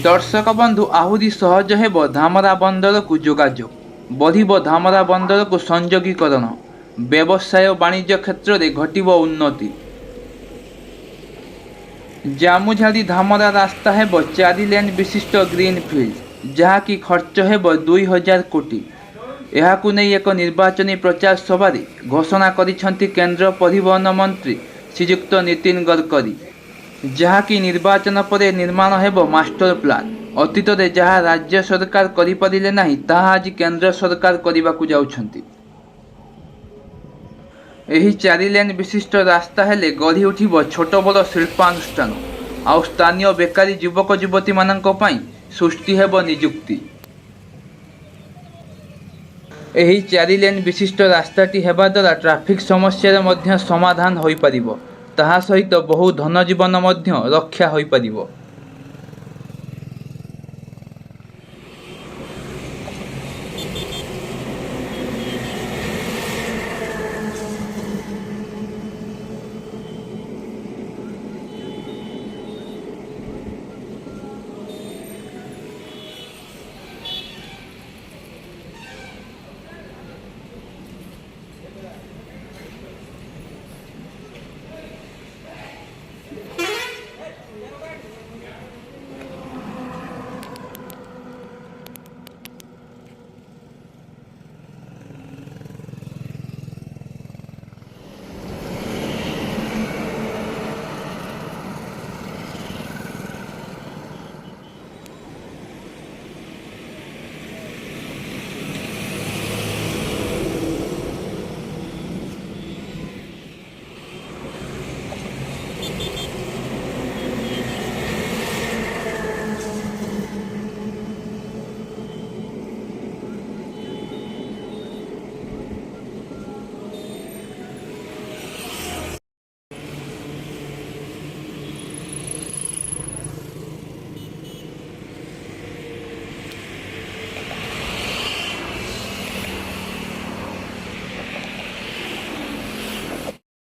दर्शक बंधु आहुरी सहज हेब धामरा बंदर को जोगाजोग बढ़िब धामरा बंदर को संयोगीकरण व्यवसाय वाणिज्य क्षेत्र में घटिब उन्नति। जामुझाड़ी धामरा रास्ता हेब 4 लेन विशिष्ट ग्रीनफिल्ड जहाँकि खर्च हेब 2000 कोटी। यहाकु नहीं एक निर्वाचनी प्रचार सभा घोषणा करिसेंति केंद्र परिवहन मंत्री श्रीयुक्त नितिन गडकरी। जहाँकि निर्वाचन पर निर्माण हेब मास्टर प्लान अतीत में जहाँ राज्य सरकार करिपारिले नाही ताहा आज केंद्र सरकार करने जाउछंती। एही 4 लेन विशिष्ट रास्ता हेले गढ़ी उठिब छोट बड़ शिल्पानुष्ठान आउ स्थानीय बेकारी युवक युवती मानक पई सृष्टि हेब निजुक्ति। एही 4 लेन विशिष्ट रास्ताटी हेबा द्वारा ट्राफिक समस्या समाधान होई परिबो। ताहा सहित बहु धन जीवन मध्य रक्षा होई परिबो।